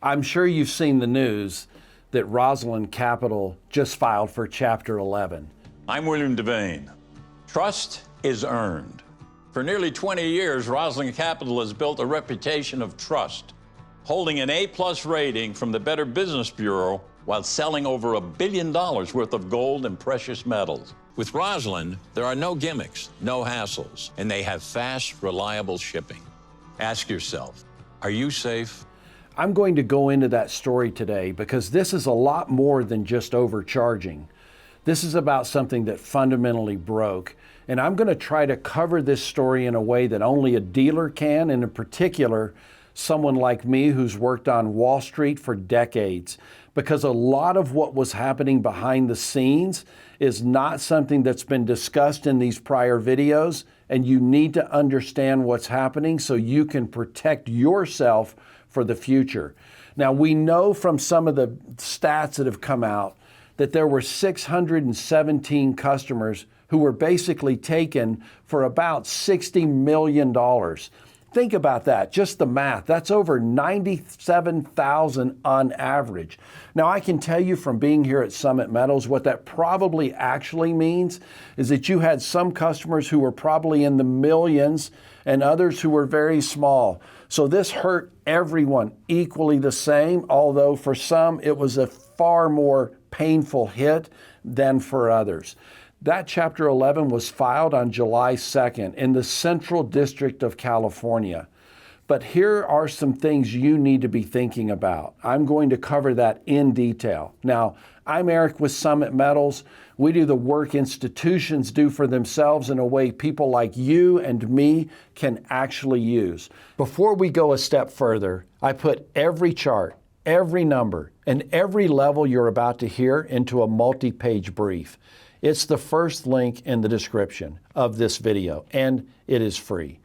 I'm sure you've seen the news that Roslyn Capital just filed for Chapter 11. I'm William Devane. Trust is earned. For nearly 20 years, Roslyn Capital has built a reputation of trust, holding an A-plus rating from the Better Business Bureau while selling over $1 billion worth of gold and precious metals. With Rosland, there are no gimmicks, no hassles, and they have fast, reliable shipping. Ask yourself, are you safe? I'm going to go into that story today because this is a lot more than just overcharging. This is about something that fundamentally broke. And I'm going to try to cover this story in a way that only a dealer can, and in particular, someone like me who's worked on Wall Street for decades. Because a lot of what was happening behind the scenes is not something that's been discussed in these prior videos, and you need to understand what's happening so you can protect yourself for the future. Now, we know from some of the stats that have come out that there were 617 customers who were basically taken for about $60 million. Think about that, just the math. That's over $97,000 on average. Now, I can tell you from being here at Summit Metals, what that probably actually means is that you had some customers who were probably in the millions and others who were very small. So this hurt everyone equally the same, although for some it was a far more painful hit than for others. That Chapter 11 was filed on July 2nd in the Central District of California. But here are some things you need to be thinking about. I'm going to cover that in detail. Now, I'm Eric with Summit Metals. We do the work institutions do for themselves in a way people like you and me can actually use. Before we go a step further, I put every chart, every number, and every level you're about to hear into a multi-page brief. It's the first link in the description of this video, and it is free.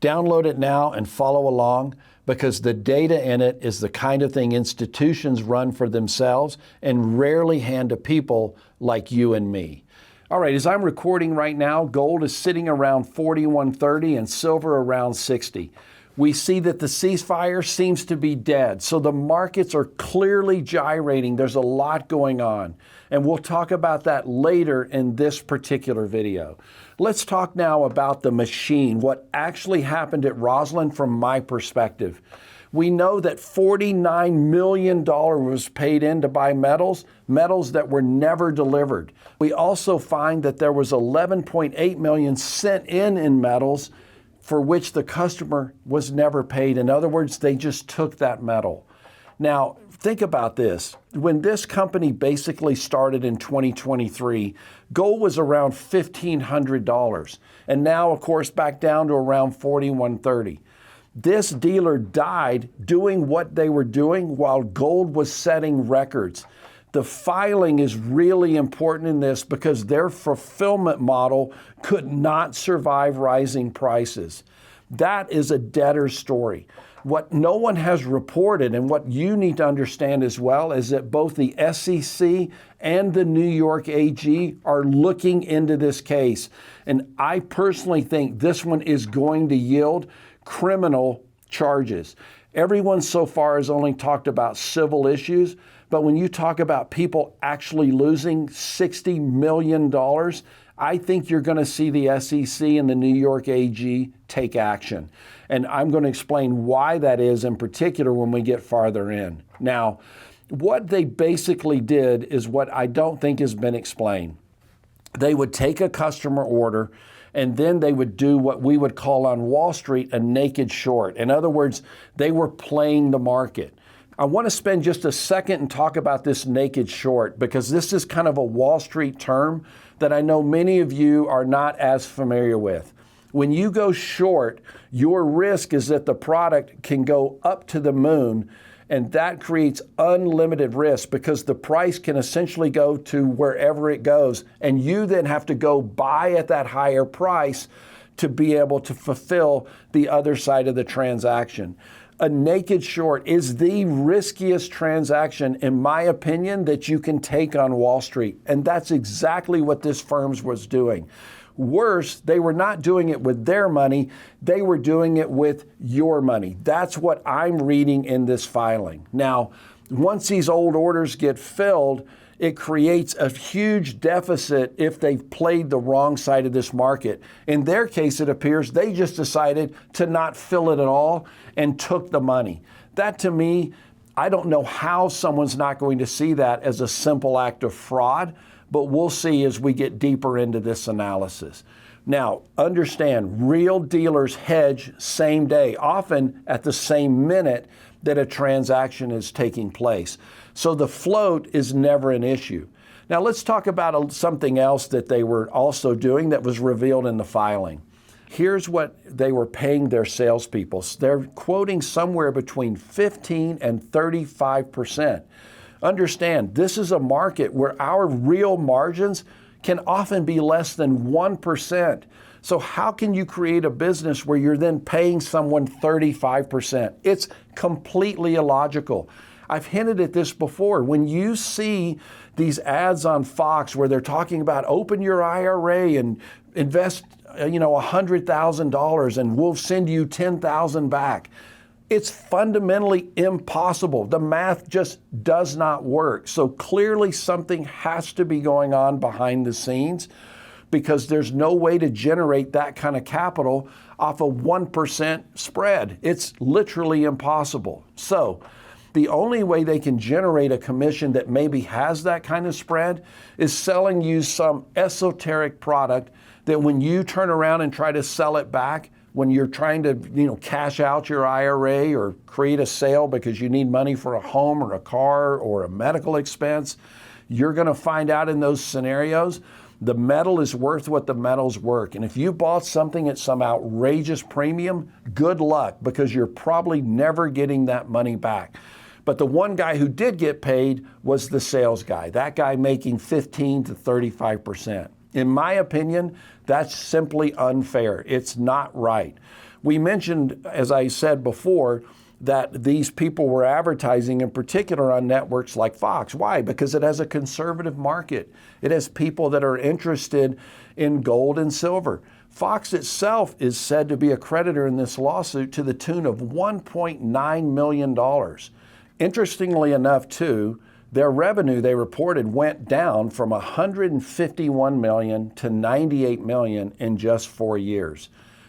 Download it now and follow along because the data in it is the kind of thing institutions run for themselves and rarely hand to people like you and me. All right, as I'm recording right now, gold is sitting around 41.30 and silver around 60. We see that the ceasefire seems to be dead, so the markets are clearly gyrating. There's a lot going on, and we'll talk about that later in this particular video. Let's talk now about the machine, what actually happened at Roslyn from my perspective. We know that $49 million was paid in to buy metals that were never delivered. We also find that there was $11.8 million sent in metals for which the customer was never paid. In other words, they just took that metal. Now, think about this. When this company basically started in 2023, gold was around $1,500. And now, of course, back down to around $41.30. This dealer died doing what they were doing while gold was setting records. The filing is really important in this because their fulfillment model could not survive rising prices. That is a debtor's story. What no one has reported and what you need to understand as well is that both the SEC and the New York AG are looking into this case. And I personally think this one is going to yield criminal charges. Everyone so far has only talked about civil issues, but when you talk about people actually losing $60 million, I think you're going to see the SEC and the New York AG take action. And I'm going to explain why that is in particular when we get farther in. Now, what they basically did is what I don't think has been explained. They would take a customer order and then they would do what we would call on Wall Street a naked short. In other words, they were playing the market. I want to spend just a second and talk about this naked short because this is kind of a Wall Street term that I know many of you are not as familiar with. When you go short, your risk is that the product can go up to the moon, and that creates unlimited risk because the price can essentially go to wherever it goes, and you then have to go buy at that higher price to be able to fulfill the other side of the transaction. A naked short is the riskiest transaction, in my opinion, that you can take on Wall Street. And that's exactly what this firm was doing. Worse, they were not doing it with their money, they were doing it with your money. That's what I'm reading in this filing. Now, once these old orders get filled, it creates a huge deficit if they've played the wrong side of this market. In their case, it appears they just decided to not fill it at all and took the money. That, to me, I don't know how someone's not going to see that as a simple act of fraud, but we'll see as we get deeper into this analysis. Now, understand, real dealers hedge same day, often at the same minute that a transaction is taking place. So the float is never an issue. Now let's talk about something else that they were also doing that was revealed in the filing. Here's what they were paying their salespeople. They're quoting somewhere between 15 and 35%. Understand, this is a market where our real margins can often be less than 1%. So how can you create a business where you're then paying someone 35%? It's completely illogical. I've hinted at this before. When you see these ads on Fox where they're talking about open your IRA and invest, $100,000 and we'll send you 10,000 back. It's fundamentally impossible. The math just does not work. So clearly something has to be going on behind the scenes, because there's no way to generate that kind of capital off a 1% spread. It's literally impossible. So the only way they can generate a commission that maybe has that kind of spread is selling you some esoteric product that when you turn around and try to sell it back, when you're trying to cash out your IRA or create a sale because you need money for a home or a car or a medical expense, you're going to find out in those scenarios the metal is worth what the metal's worth. And if you bought something at some outrageous premium, good luck, because you're probably never getting that money back. But the one guy who did get paid was the sales guy, that guy making 15 to 35%. In my opinion, that's simply unfair. It's not right. We mentioned, as I said before, that these people were advertising in particular on networks like Fox. Why? Because it has a conservative market. It has people that are interested in gold and silver. Fox itself is said to be a creditor in this lawsuit to the tune of $1.9 million. Interestingly enough, too, their revenue, they reported, went down from $151 million to $98 million in just 4 years.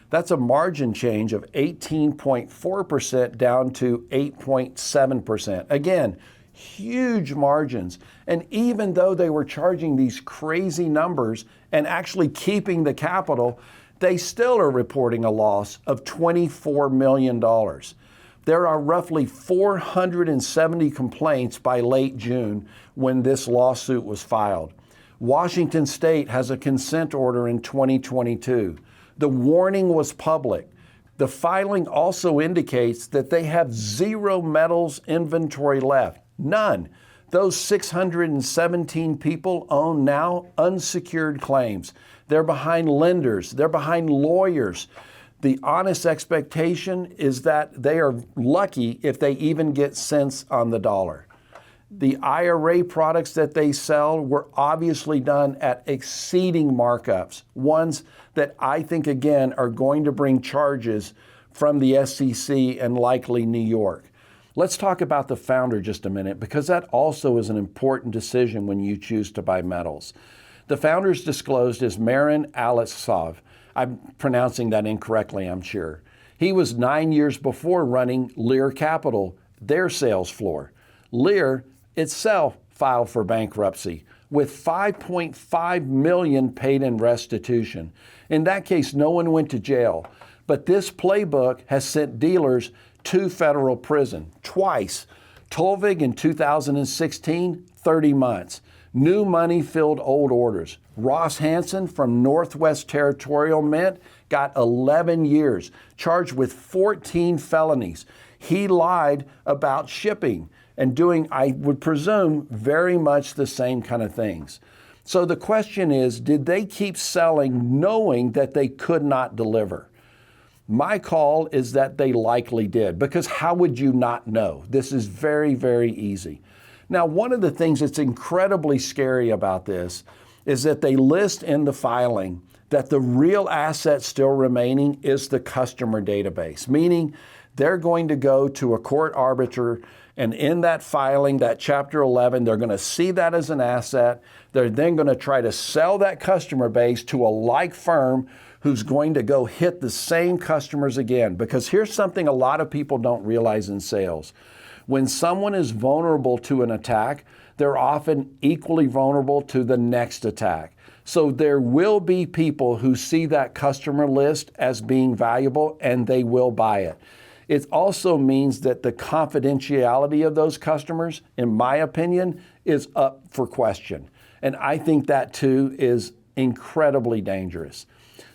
That's a margin change of 18.4% down to 8.7%. Again, huge margins. And even though they were charging these crazy numbers and actually keeping the capital, they still are reporting a loss of $24 million. There are roughly 470 complaints by late June when this lawsuit was filed. Washington State has a consent order in 2022. The warning was public. The filing also indicates that they have zero metals inventory left. None. Those 617 people own now unsecured claims. They're behind lenders. They're behind lawyers. The honest expectation is that they are lucky if they even get cents on the dollar. The IRA products that they sell were obviously done at exceeding markups, ones that I think, again, are going to bring charges from the SEC and likely New York. Let's talk about the founder just a minute, because that also is an important decision when you choose to buy metals. The founder's disclosed as Marin Alisov. I'm pronouncing that incorrectly, I'm sure. He was 9 years before running Lear Capital, their sales floor. Lear itself filed for bankruptcy with $5.5 million paid in restitution. In that case, no one went to jail, but this playbook has sent dealers to federal prison twice. Tolvig in 2016, 30 months. New money filled old orders. Ross Hansen from Northwest Territorial Mint got 11 years, charged with 14 felonies. He lied about shipping and doing, I would presume, very much the same kind of things. So the question is, did they keep selling knowing that they could not deliver? My call is that they likely did, because how would you not know? This is very, very easy. Now, one of the things that's incredibly scary about this is that they list in the filing that the real asset still remaining is the customer database, meaning they're going to go to a court arbiter, and in that filing, that Chapter 11, they're going to see that as an asset. They're then going to try to sell that customer base to a like firm who's going to go hit the same customers again. Because here's something a lot of people don't realize in sales. When someone is vulnerable to an attack, they're often equally vulnerable to the next attack. So there will be people who see that customer list as being valuable and they will buy it. It also means that the confidentiality of those customers, in my opinion, is up for question. And I think that too is incredibly dangerous.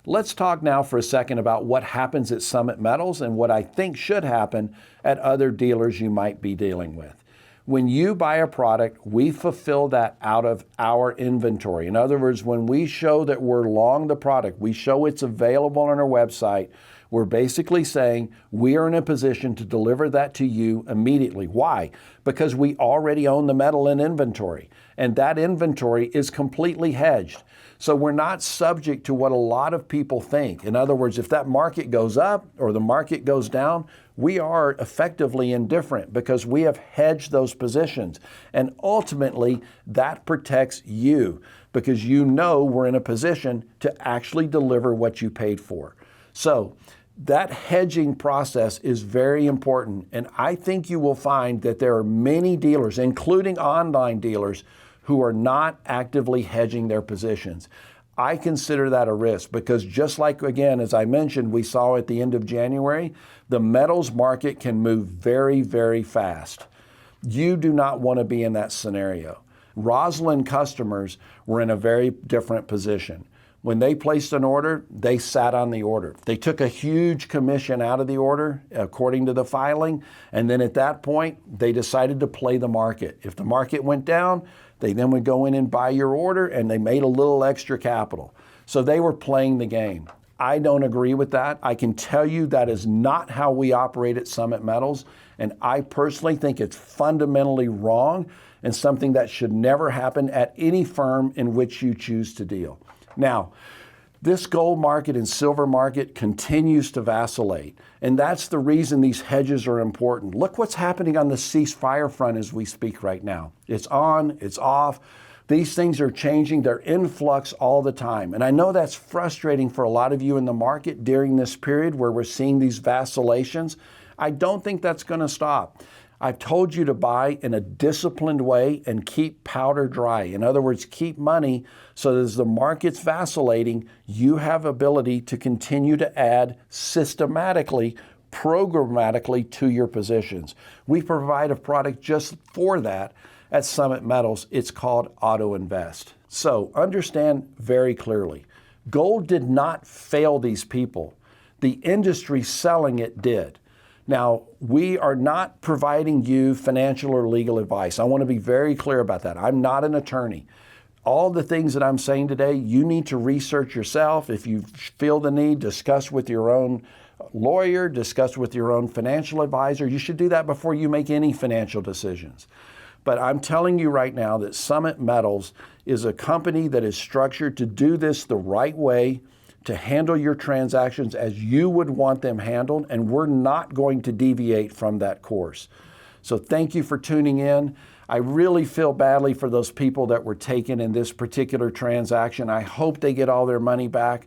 Let's talk now for a second about what happens at Summit Metals and what I think should happen at other dealers you might be dealing with. When you buy a product, we fulfill that out of our inventory. In other words, when we show that we're long the product, we show it's available on our website, we're basically saying we are in a position to deliver that to you immediately. Why? Because we already own the metal in inventory, and that inventory is completely hedged. So we're not subject to what a lot of people think. In other words, if that market goes up or the market goes down, we are effectively indifferent because we have hedged those positions. And ultimately, that protects you because you know we're in a position to actually deliver what you paid for. So that hedging process is very important. And I think you will find that there are many dealers, including online dealers, who are not actively hedging their positions. I consider that a risk because just like, again, as I mentioned, we saw at the end of January, the metals market can move very, very fast. You do not want to be in that scenario. Roslyn customers were in a very different position. When they placed an order, they sat on the order. They took a huge commission out of the order, according to the filing, and then at that point, they decided to play the market. If the market went down, they then would go in and buy your order, and they made a little extra capital. So they were playing the game. I don't agree with that. I can tell you that is not how we operate at Summit Metals, and I personally think it's fundamentally wrong and something that should never happen at any firm in which you choose to deal. Now, this gold market and silver market continues to vacillate, and that's the reason these hedges are important. Look what's happening on the ceasefire front as we speak right now. It's on, it's off. These things are changing. They're in flux all the time. And I know that's frustrating for a lot of you in the market during this period where we're seeing these vacillations. I don't think that's going to stop. I've told you to buy in a disciplined way and keep powder dry. In other words, keep money so that as the market's vacillating, you have ability to continue to add systematically, programmatically to your positions. We provide a product just for that at Summit Metals. It's called Auto Invest. So understand very clearly, gold did not fail these people. The industry selling it did. Now, we are not providing you financial or legal advice. I want to be very clear about that. I'm not an attorney. All the things that I'm saying today, you need to research yourself. If you feel the need, discuss with your own lawyer, discuss with your own financial advisor. You should do that before you make any financial decisions. But I'm telling you right now that Summit Metals is a company that is structured to do this the right way, to handle your transactions as you would want them handled, and we're not going to deviate from that course. So thank you for tuning in. I really feel badly for those people that were taken in this particular transaction. I hope they get all their money back.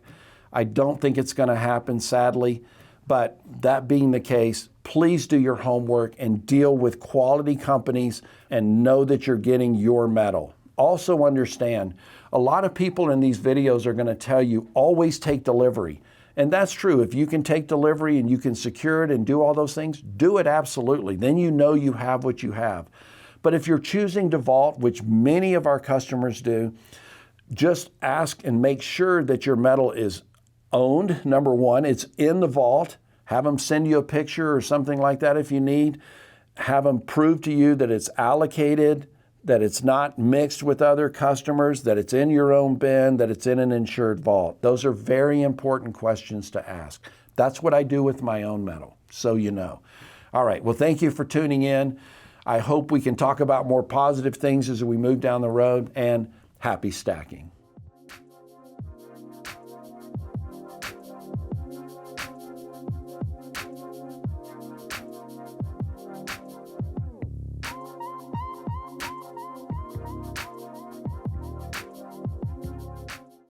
I don't think it's going to happen, sadly. But that being the case, please do your homework and deal with quality companies and know that you're getting your metal. Also understand, a lot of people in these videos are going to tell you, always take delivery. And that's true. If you can take delivery and you can secure it and do all those things, do it absolutely. Then you know you have what you have. But if you're choosing to vault, which many of our customers do, just ask and make sure that your metal is owned. Number one, it's in the vault. Have them send you a picture or something like that if you need. Have them prove to you that it's allocated, that it's not mixed with other customers, that it's in your own bin, that it's in an insured vault. Those are very important questions to ask. That's what I do with my own metal, so you know. All right, well, thank you for tuning in. I hope we can talk about more positive things as we move down the road, and happy stacking.